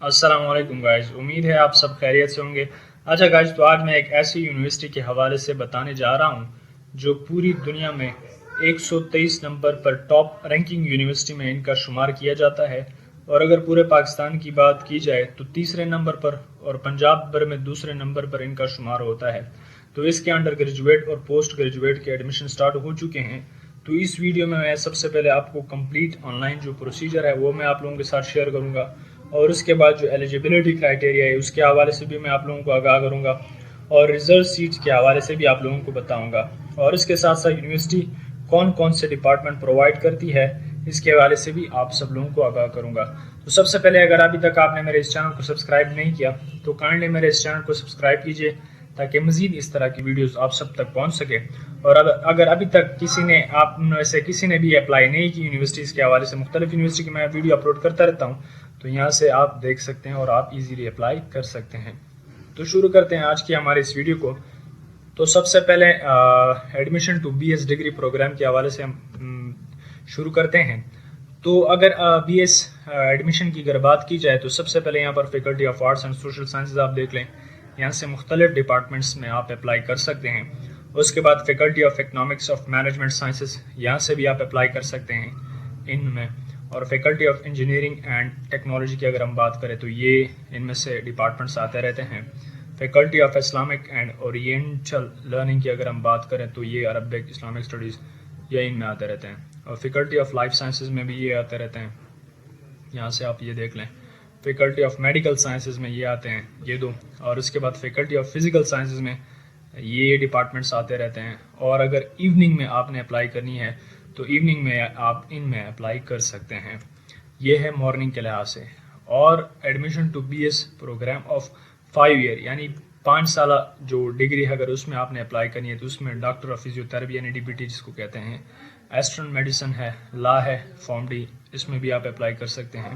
अस्सलाम वालेकुम गाइस, उम्मीद है आप सब खैरियत से होंगे। अच्छा गाइस, तो आज मैं एक ऐसी यूनिवर्सिटी के हवाले से बताने जा रहा हूँ जो पूरी दुनिया में 123 नंबर पर टॉप रैंकिंग यूनिवर्सिटी में इनका शुमार किया जाता है। और अगर पूरे पाकिस्तान की बात की जाए तो तीसरे नंबर पर और पंजाब भर में दूसरे नंबर पर इनका शुमार होता है। तो इसके अंडर ग्रेजुएट और पोस्ट ग्रेजुएट के एडमिशन स्टार्ट हो चुके हैं। तो इस वीडियो में मैं सबसे पहले आपको कंप्लीट ऑनलाइन जो प्रोसीजर है वो मैं आप लोगों के साथ शेयर करूंगा, और उसके बाद जो एलिजिबिलिटी क्राइटेरिया है उसके हवाले से भी मैं आप लोगों को आगाह करूंगा, और रिजर्व सीट्स के हवाले से भी आप लोगों को बताऊंगा, और इसके साथ साथ यूनिवर्सिटी कौन कौन से डिपार्टमेंट प्रोवाइड करती है इसके हवाले से भी आप सब लोगों को आगाह करूंगा। तो सबसे पहले, अगर अभी तक आपने मेरे इस चैनल को सब्सक्राइब नहीं किया तो काइंडली मेरे इस चैनल को सब्सक्राइब कीजिए ताकि मजीद इस तरह की वीडियोस आप सब तक पहुंच सके। और अगर अभी तक आप में से किसी ने भी अप्लाई नहीं की यूनिवर्सिटीज़ के हवाले से, मुख्तलिफ यूनिवर्सिटी की मैं वीडियो अपलोड करता रहता हूँ, तो यहाँ से आप देख सकते हैं और आप इजीली अप्लाई कर सकते हैं। तो शुरू करते हैं आज की हमारे इस वीडियो को। तो सबसे पहले admission to BS degree programme के हवाले से हम शुरू करते हैं। तो अगर बीएस एडमिशन की अगर बात की जाए तो सबसे पहले यहाँ पर faculty of arts and social sciences आप देख लें, यहाँ से मुख्तलिफ डिपार्टमेंट्स में आप अप्लाई कर सकते हैं। उसके बाद faculty of economics of management sciences, यहाँ से भी आप अप्लाई कर सकते हैं इनमें। और faculty of engineering and technology की अगर हम बात करें तो ये इनमें से डिपार्टमेंट्स आते रहते हैं। Faculty of Islamic and oriental learning की अगर हम बात करें तो ये अरबिक इस्लामिक स्टडीज़ ये इनमें आते रहते हैं। और फैकल्टी ऑफ लाइफ साइंसेज में भी ये आते रहते हैं, यहाँ से आप ये देख लें। फैकल्टी ऑफ मेडिकल साइंसेज में ये आते हैं ये दो, और उसके बाद फैकल्टी ऑफ फिजिकल साइंसेज में ये डिपार्टमेंट्स आते रहते हैं। और अगर इवनिंग में आपने अप्लाई करनी है तो इवनिंग में आप इनमें अप्लाई कर सकते हैं। ये है मॉर्निंग के लिहाज से। और admission to BS programme of 5 year यानी 5 साल जो डिग्री है, अगर उसमें आपने अप्लाई करनी है तो उसमें डॉक्टर ऑफ फिजियोथेरेपी यानी डीपीटी जिसको कहते हैं, एस्ट्रन मेडिसिन है, लॉ है, फॉर्म डी, इसमें भी आप अप्लाई कर सकते हैं।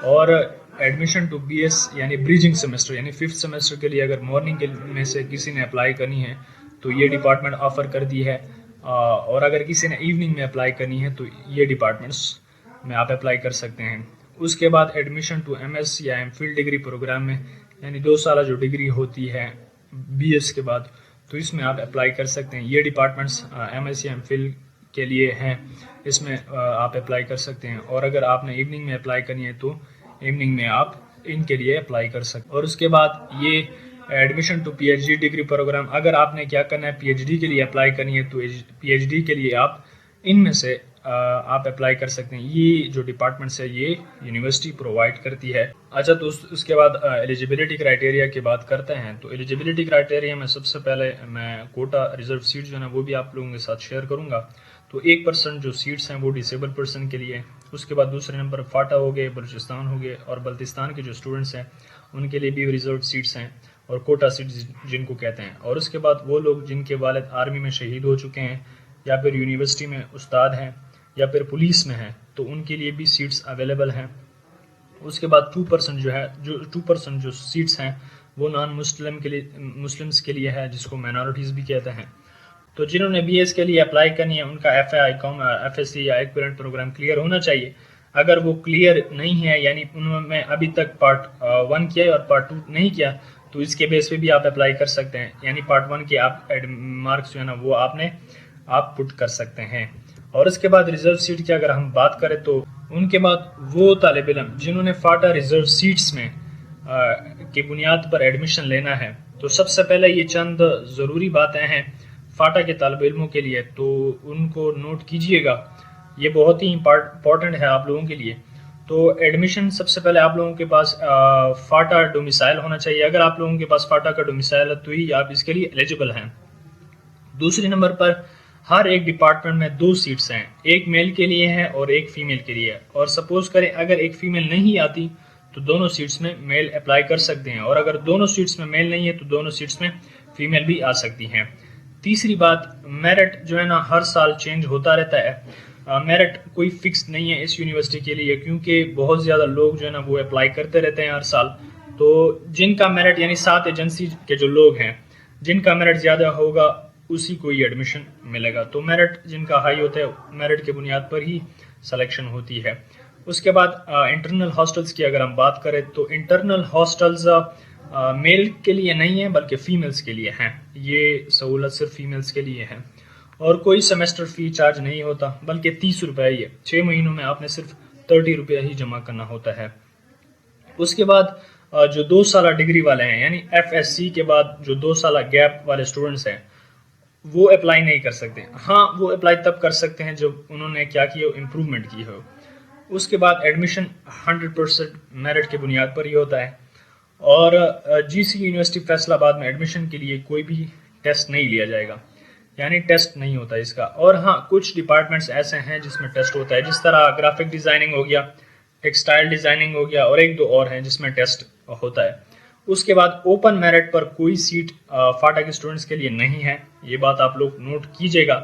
और एडमिशन टू बीएस यानी ब्रिजिंग सेमेस्टर यानी 5th सेमेस्टर के लिए अगर मॉर्निंग के में से किसी ने अप्लाई करनी है तो ये डिपार्टमेंट ऑफर कर दी है। और अगर किसी ने इवनिंग में अप्लाई करनी है तो ये डिपार्टमेंट्स में आप अप्लाई कर सकते हैं। उसके बाद एडमिशन टू एमएस या एमफिल डिग्री प्रोग्राम में यानी 2 साल जो डिग्री होती है बीएस के बाद, तो इसमें आप अप्लाई कर सकते हैं। ये डिपार्टमेंट्स एमएस या एमफिल के लिए हैं, इसमें आप अप्लाई कर सकते हैं। और अगर आपने इवनिंग में अप्लाई करनी है तो इवनिंग में आप इनके लिए अप्लाई कर सकते हैं। और उसके बाद ये admission to PhD degree programme, अगर आपने क्या करना है पीएचडी के लिए अप्लाई करनी है तो पीएचडी के लिए आप इनमें से आप अप्लाई कर सकते हैं। ये जो डिपार्टमेंट्स है ये यूनिवर्सिटी प्रोवाइड करती है। अच्छा, तो उसके बाद एलिजिबिलिटी क्राइटेरिया की बात करते हैं। तो एलिजिबिलिटी क्राइटेरिया में सबसे पहले मैं कोटा रिजर्व सीट जो है वो भी आप लोगों के साथ शेयर करूंगा। तो 1% जो सीट्स हैं वो डिसेबल पर्सन के लिए। उसके बाद दूसरे नंबर फाटा हो गए, बलूचिस्तान हो गए, और बल्तिस्तान के जो स्टूडेंट्स हैं उनके लिए भी रिजर्व सीट्स हैं और कोटा सीट्स जिनको कहते हैं। और उसके बाद वो लोग जिनके वालिद आर्मी में शहीद हो चुके हैं या फिर यूनिवर्सिटी में उस्ताद हैं या फिर पुलिस में हैं तो उनके लिए भी सीट्स अवेलेबल हैं। उसके बाद 2% जो है, जो 2% जो सीट्स हैं वो नॉन मुस्लिम के लिए, मुस्लिम्स के लिए है, जिसको माइनॉरिटीज़ भी कहते हैं। तो जिन्होंने बीएस के लिए अप्लाई करनी है उनका एफएससी या इक्विवेलेंट प्रोग्राम क्लियर होना चाहिए। अगर वो क्लियर नहीं है यानी उन्होंने अभी तक पार्ट 1 किया है और पार्ट 2 नहीं किया तो इसके बेस पे भी आप अप्लाई कर सकते हैं। यानी पार्ट 1 के आप मार्क्स जो है ना वो आप पुट कर सकते हैं। और उसके बाद रिजर्व सीट की अगर हम बात करें तो उनके बाद वो तालिब इल्म जिन्होंने फाटा रिजर्व सीट्स में की बुनियाद पर एडमिशन लेना है, तो सबसे पहले ये चंद ज़रूरी बातें हैं फाटा के तालिब इल्मों के लिए, तो उनको नोट कीजिएगा, ये बहुत ही इम्पॉर्टेंट है आप लोगों के लिए। तो एडमिशन सबसे पहले आप लोगों के पास फाटा डोमिसाइल होना चाहिए। अगर आप लोगों के पास फाटा का डोमिसाइल है तो ही आप इसके लिए एलिजिबल हैं। दूसरे नंबर पर हर एक डिपार्टमेंट में 2 सीट्स हैं, एक मेल के लिए है और एक फीमेल के लिए है। और सपोज करें अगर एक फीमेल नहीं आती तो दोनों सीट्स में मेल अप्लाई कर सकते हैं, और अगर दोनों सीट्स में मेल नहीं है तो दोनों सीट्स में फीमेल भी आ सकती हैं। तीसरी बात, मेरिट जो है ना हर साल चेंज होता रहता है। मेरिट कोई फिक्स नहीं है इस यूनिवर्सिटी के लिए, क्योंकि बहुत ज़्यादा लोग जो है ना वो अप्लाई करते रहते हैं हर साल। तो जिनका मेरिट यानी 7 एजेंसी के जो लोग हैं जिनका मेरिट ज़्यादा होगा उसी को ही एडमिशन मिलेगा। तो मेरिट जिनका हाई होता है मेरिट के बुनियाद पर ही सिलेक्शन होती है। उसके बाद इंटरनल हॉस्टल्स की अगर हम बात करें तो इंटरनल हॉस्टल्स मेल के लिए नहीं है बल्कि फ़ीमेल्स के लिए हैं। ये सहूलत सिर्फ फीमेल्स के लिए है और कोई सेमेस्टर फ़ी चार्ज नहीं होता बल्कि 30 रुपये ही है। 6 महीनों में आपने सिर्फ 30 रुपये ही जमा करना होता है। उसके बाद जो 2 साल डिग्री वाले हैं यानी FSC के बाद जो 2 साल गैप वाले स्टूडेंट्स हैं वो अप्लाई नहीं कर सकते। हाँ, वो अप्लाई तब कर सकते हैं जब उन्होंने क्या किया हो, इम्प्रूवमेंट की हो। उसके बाद एडमिशन 100% मेरिट की बुनियाद पर ही होता है और GC यूनिवर्सिटी फैसलाबाद में एडमिशन के लिए कोई भी टेस्ट नहीं लिया जाएगा, यानी टेस्ट नहीं होता इसका। और हाँ, कुछ डिपार्टमेंट्स ऐसे हैं जिसमें टेस्ट होता है, जिस तरह ग्राफिक डिज़ाइनिंग हो गया, टेक्सटाइल डिज़ाइनिंग हो गया और एक दो और हैं जिसमें टेस्ट होता है। उसके बाद ओपन मेरिट पर कोई सीट फाटा के स्टूडेंट्स के लिए नहीं है, ये बात आप लोग नोट कीजिएगा।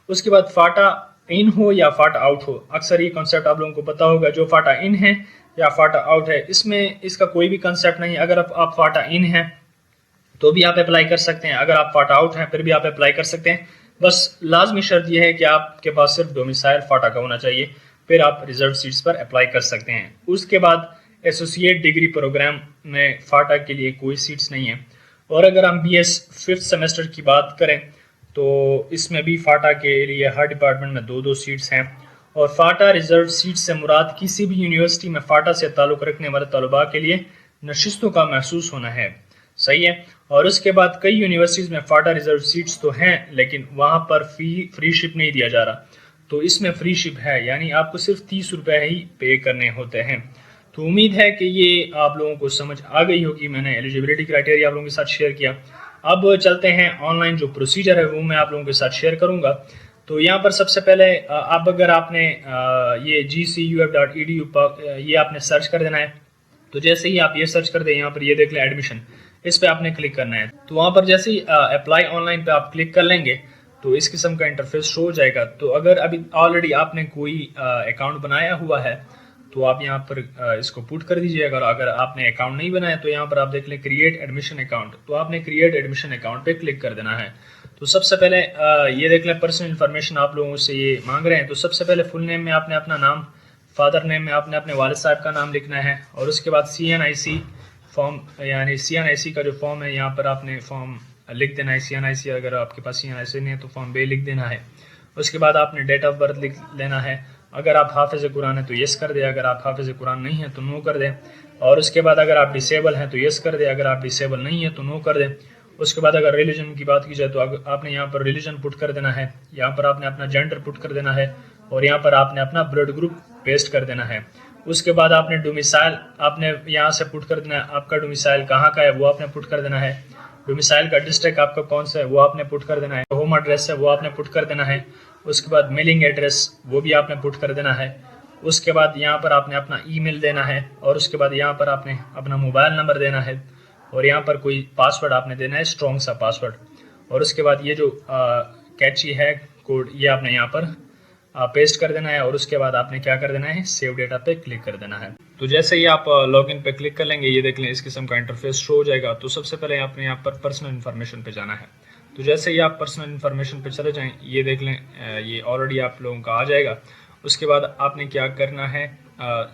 उसके बाद फाटा इन हो या फाटा आउट हो, अक्सर ये कॉन्सेप्ट आप लोगों को पता होगा, जो फाटा इन है या फाटा आउट है, इसमें इसका कोई भी कॉन्सेप्ट नहीं। अगर आप फाटा इन हैं तो भी आप अप्लाई कर सकते हैं, अगर आप फाटा आउट हैं फिर भी आप अप्लाई कर सकते हैं। बस लाजमी शर्त यह है कि आपके पास सिर्फ डोमिसाइल फाटा का होना चाहिए, फिर आप रिजर्व सीट्स पर अप्लाई कर सकते हैं। उसके बाद एसोसिएट डिग्री प्रोग्राम में फाटा के लिए कोई सीट्स नहीं है। और अगर हम BS 5th सेमेस्टर की बात करें तो इसमें भी फाटा के लिए हर डिपार्टमेंट में 2-2 सीट्स हैं। और फाटा रिजर्व सीट से मुराद किसी भी यूनिवर्सिटी में फाटा से ताल्लुक़ रखने वाले तलबा के लिए नशिस्तों का महसूस होना है, सही है। और उसके बाद कई यूनिवर्सिटीज़ में फाटा रिजर्व सीट्स तो हैं लेकिन वहाँ पर फ्री शिप नहीं दिया जा रहा, तो इसमें फ्री शिप है, यानी आपको सिर्फ 30 रुपये ही पे करने होते हैं। तो उम्मीद है कि ये आप लोगों को समझ आ गई होगी। मैंने एलिजिबिलिटी क्राइटेरिया आप लोगों के साथ शेयर किया। अब चलते हैं ऑनलाइन जो प्रोसीजर है वो मैं आप लोगों के साथ शेयर करूंगा। तो यहाँ पर सबसे पहले अब अगर आपने ये gcuf.edu पर ये आपने सर्च कर देना है। तो जैसे ही आप ये सर्च कर दें, यहाँ पर ये देख लें एडमिशन, इस पर आपने क्लिक करना है। तो वहाँ पर जैसे ही अप्लाई ऑनलाइन पे आप क्लिक कर लेंगे तो इस किस्म का इंटरफेस शो हो जाएगा। तो अगर अभी ऑलरेडी आपने कोई अकाउंट बनाया हुआ है तो आप यहाँ पर इसको पुट कर दीजिएगा। अगर आपने अकाउंट नहीं बनाया तो यहाँ पर आप देख लें क्रिएट एडमिशन अकाउंट, तो आपने क्रिएट एडमिशन अकाउंट पे क्लिक कर देना है। तो सबसे पहले ये देख लें पर्सनल इन्फॉर्मेशन आप लोगों से ये मांग रहे हैं। तो सबसे पहले फुल नेम में आपने अपना नाम, फादर नेम में आपने अपने वालिद साहब का नाम लिखना है और उसके बाद CNIC फॉर्म, यानी CNIC का जो फॉर्म है यहाँ पर आपने फॉर्म लिख देना है CNIC। अगर आपके पास CNIC नहीं है तो फॉर्म B लिख देना है। उसके बाद आपने डेट ऑफ बर्थ लिख लेना है। अगर आप हाफिज़ कुरान है तो यस कर दे, अगर आप हाफिज़ कुरान नहीं है तो नो कर दें। और उसके बाद अगर आप डिसेबल हैं तो यस कर दे, अगर आप डिसेबल नहीं है तो नो कर दें। उसके बाद अगर रिलीजन की बात की जाए तो आपने यहाँ पर रिलीजन पुट कर देना है, यहाँ पर आपने अपना जेंडर पुट कर देना है और यहाँ पर आपने अपना ब्लड ग्रुप पेस्ट कर देना है। उसके बाद आपने डोमिसाइल आपने यहाँ से पुट कर देना है, आपका डोमिसाइल कहाँ का है वो आपने पुट कर देना है। डोमिसाइल का डिस्ट्रिक्ट आपका कौन सा है वो आपने पुट कर देना है। होम एड्रेस है वो आपने पुट कर देना है। उसके बाद मेलिंग एड्रेस वो भी आपने पुट कर देना है। उसके बाद यहाँ पर आपने अपना ईमेल देना है और उसके बाद यहाँ पर आपने अपना मोबाइल नंबर देना है और यहाँ पर कोई पासवर्ड आपने देना है, स्ट्रॉन्ग सा पासवर्ड। और उसके बाद ये जो कैची है कोड ये आपने यहाँ पर पेस्ट कर देना है और उसके बाद आपने क्या कर देना है, सेव डेटा पे क्लिक कर देना है। तो जैसे ही आप लॉगिन पे क्लिक कर लेंगे ये देख लें इस किस्म का इंटरफेस शो हो जाएगा। तो सबसे पहले आपने यहाँ पर पर्सनल इन्फॉर्मेशन पे जाना है। तो जैसे ही आप पर्सनल इन्फॉर्मेशन पे चले जाएं ये देख लें ये ऑलरेडी आप लोगों का आ जाएगा। उसके बाद आपने क्या करना है,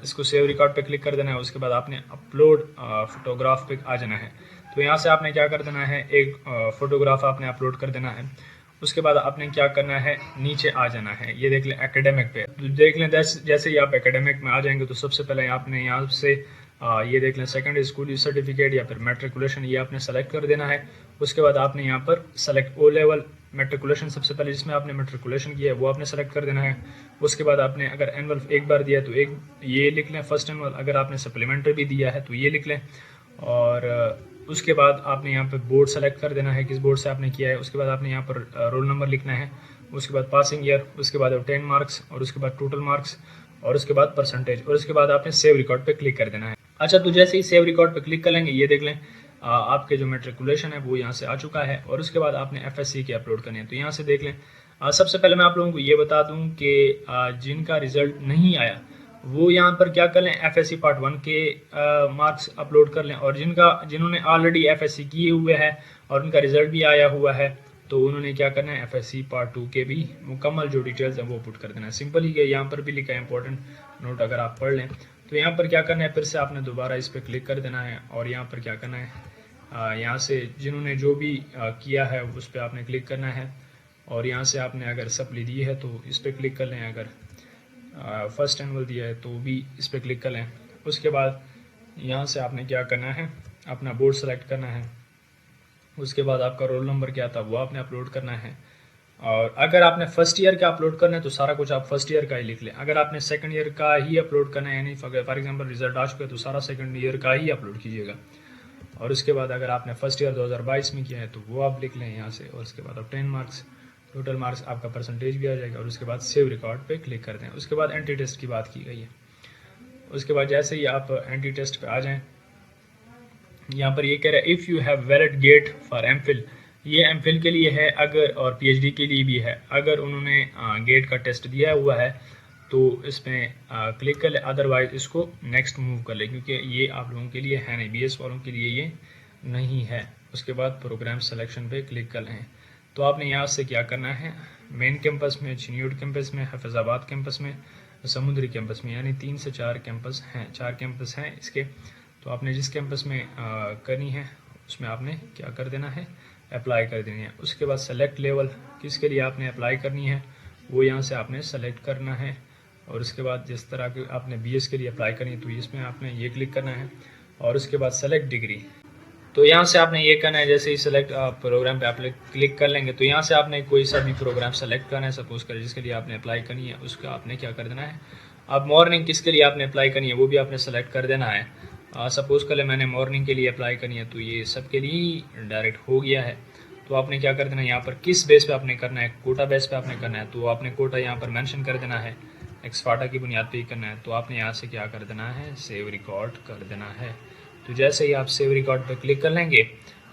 इसको सेव रिकॉर्ड पे क्लिक कर देना है। उसके बाद आपने अपलोड फोटोग्राफ पे आ जाना है। तो यहाँ से आपने क्या कर देना है, एक फ़ोटोग्राफ आपने अपलोड कर देना है। उसके बाद आपने क्या करना है, नीचे आ जाना है, ये देख लें एकेडमिक पे। तो देख लें जैसे ही आप एकेडमिक में आ जाएंगे तो सबसे पहले आपने यहाँ से ये देख लें सेकेंडरी स्कूल सर्टिफिकेट या फिर मैट्रिकुलेशन ये आपने सेलेक्ट कर देना है। उसके बाद आपने यहाँ पर सेलेक्ट O लेवल मैट्रिकुलेशन, सबसे पहले जिसमें आपने मैट्रिकुलेशन किया है वो आपने सेलेक्ट कर देना है। उसके बाद आपने अगर एनुअल एक बार दिया है तो एक ये लिख लें फर्स्ट एनुअल, अगर आपने सप्लीमेंट्री भी दिया है तो ये लिख लें। और उसके बाद आपने यहाँ पर बोर्ड सेलेक्ट कर देना है, किस बोर्ड से आपने किया है। उसके बाद आपने यहाँ पर रोल नंबर लिखना है। उसके बाद पासिंग ईयर, उसके बाद 10 मार्क्स और उसके बाद टोटल मार्क्स और उसके बाद परसेंटेज और उसके बाद आपने सेव रिकॉर्ड पे क्लिक कर देना है। अच्छा, तो जैसे ही सेव रिकॉर्ड पे क्लिक करेंगे ये देख लें आपके जो मैट्रिकुलेशन है वो यहाँ से आ चुका है और उसके बाद आपने FSC के अपलोड करने हैं। तो यहाँ से देख लें सबसे पहले मैं आप लोगों को ये बता दूँ कि जिनका रिजल्ट नहीं आया वो यहाँ पर क्या कर लें, FSC पार्ट 1 के मार्क्स अपलोड कर लें। और जिन्होंने ऑलरेडी FSC किए हुए हैं और उनका रिजल्ट भी आया हुआ है तो उन्होंने क्या करना है, FSC पार्ट 2 के भी मुकम्मल जो डिटेल्स हैं वो पुट कर देना है। सिंपल ही है, यहाँ पर भी लिखा है इंपॉर्टेंट नोट अगर आप पढ़ लें। तो यहाँ पर क्या करना है, फिर से आपने दोबारा इस पर क्लिक कर देना है और यहाँ पर क्या करना है, यहाँ से जिन्होंने जो भी किया है उस पर आपने क्लिक करना है और यहाँ से आपने अगर सप्ली दी है तो इस पर क्लिक कर लें, अगर फर्स्ट एनुअल दिया है तो भी इस पर क्लिक कर लें। उसके बाद यहाँ से आपने क्या करना है, अपना बोर्ड सेलेक्ट करना है। उसके बाद आपका रोल नंबर क्या था वो आपने अपलोड करना है। और अगर आपने फर्स्ट ईयर का अपलोड करना है तो सारा कुछ आप फर्स्ट ईयर का ही लिख लें। अगर आपने सेकंड ईयर का ही अपलोड करना है, यानी फॉर एग्जांपल रिजल्ट आ चुका है तो सारा सेकंड ईयर का ही अपलोड कीजिएगा। और उसके बाद अगर आपने फर्स्ट ईयर 2022 में किया है तो वो आप लिख लें यहाँ से। और उसके बाद आप 10 मार्क्स टोटल मार्क्स आपका परसेंटेज भी आ जाएगा। और उसके बाद सेव रिकॉर्ड पे क्लिक कर दें। उसके बाद एंटी टेस्ट की बात की गई है। उसके बाद जैसे ही आप एंटी टेस्ट पे आ जाएं, यहाँ पर ये कह रहा है if you have valid get for MPhil, ये एमफिल के लिए है अगर, और पीएचडी के लिए भी है। अगर उन्होंने गेट का टेस्ट दिया हुआ है तो इसमें क्लिक कर ले, अदरवाइज इसको नेक्स्ट मूव कर ले, क्योंकि ये आप लोगों के लिए है नहीं, बीएस वालों के लिए ये नहीं है। उसके बाद प्रोग्राम सिलेक्शन पे क्लिक कर लें। तो आपने यहाँ से क्या करना है, मेन कैंपस में, चिन्यूड कैंपस में, हफीज़ाबाद कैंपस में, समुद्री कैंपस में, यानी 3 से 4 कैंपस हैं, 4 कैंपस हैं इसके। तो आपने जिस कैंपस में करनी है उसमें आपने क्या कर देना है, अप्लाई कर देनी है। उसके बाद सेलेक्ट लेवल किसके लिए आपने अप्लाई करनी है वो यहाँ से आपने सेलेक्ट करना है। और उसके बाद जिस तरह के आपने बीएस के लिए अप्लाई करनी है तो इसमें आपने ये क्लिक करना है। और उसके बाद सेलेक्ट डिग्री, तो यहाँ से आपने ये करना है, जैसे ही सेलेक्ट प्रोग्राम पे आप क्लिक कर लेंगे तो यहाँ से आपने कोई सा भी प्रोग्राम सेलेक्ट करना है। सपोज करें जिसके लिए आपने अप्लाई करनी है उसका आपने क्या कर देना है, अब मॉर्निंग किसके लिए आपने अप्लाई करनी है वो भी आपने सेलेक्ट कर देना है। सपोज करें मैंने मॉर्निंग के लिए अप्लाई करनी है तो ये सब के लिए डायरेक्ट हो गया है। तो आपने क्या कर देना है, यहाँ पर किस बेस पे आपने करना है, कोटा बेस पे आपने करना है तो आपने कोटा यहाँ पर मेंशन कर देना है, एक्सफाटा की बुनियाद पे ही करना है। तो आपने यहाँ से क्या कर देना है, सेव रिकॉर्ड कर देना है। तो जैसे ही आप सेव रिकॉर्ड पर क्लिक कर लेंगे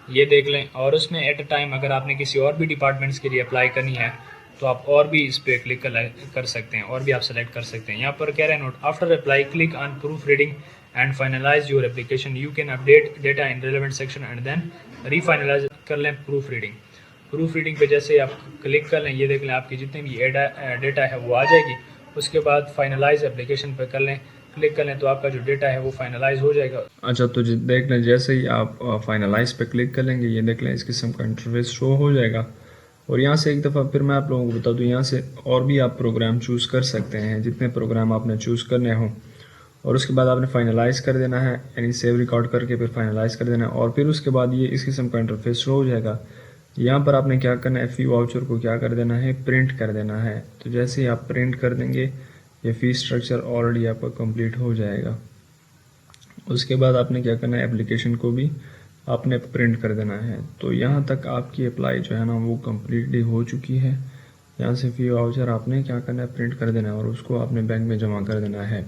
ये देख लें। और उसमें एट अ टाइम अगर आपने किसी और भी डिपार्टमेंट्स के लिए अप्लाई करनी है तो आप और भी इस पर क्लिक कर सकते हैं, और भी आप सेलेक्ट कर सकते हैं। यहाँ पर कह रहे हैं note after apply click on proof reading and finalise your application, you can update data in relevant section and then refinalise कर लें प्रूफ रीडिंग। प्रूफ रीडिंग पे जैसे आप क्लिक कर लें ये देख लें आपकी जितनी भी डेटा है वो आ जाएगी। उसके बाद फाइनलाइज एप्लीकेशन पे कर लें, क्लिक कर लें तो आपका जो डेटा है वो फाइनलाइज हो जाएगा। अच्छा, तो देख लें जैसे ही आप फाइनलाइज पे क्लिक कर लेंगे ये देख लें इस किस्म का इंटरफेस शो हो जाएगा। और यहाँ से एक दफ़ा फिर मैं आप लोगों को बता दूँ, यहाँ से और भी आप प्रोग्राम चूज़ कर सकते हैं जितने प्रोग्राम आपने चूज़ करने हों। और उसके बाद आपने फाइनलाइज कर देना है, यानी सेव रिकॉर्ड करके फिर फाइनलाइज कर देना है। और फिर उसके बाद ये इस किस्म का इंटरफेस शो हो जाएगा। यहाँ पर आपने क्या करना है, फ़ी वाउचर को क्या कर देना है, प्रिंट कर देना है। तो जैसे ही आप प्रिंट कर देंगे ये फ़ी स्ट्रक्चर ऑलरेडी आपका कंप्लीट हो जाएगा। उसके बाद आपने क्या करना है, एप्लीकेशन को भी आपने प्रिंट कर देना है। तो यहाँ तक आपकी अप्लाई जो है ना वो कम्प्लीटली हो चुकी है। यहाँ से फ़ी वाउचर आपने क्या करना है, प्रिंट कर देना है और उसको आपने बैंक में जमा कर देना है।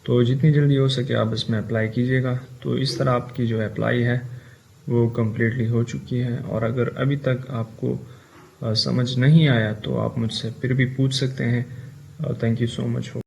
तो जितनी जल्दी हो सके आप इसमें अप्लाई कीजिएगा। तो इस तरह आपकी जो अप्लाई है वो कम्प्लीटली हो चुकी है। और अगर अभी तक आपको समझ नहीं आया तो आप मुझसे फिर भी पूछ सकते हैं। Thank you so much.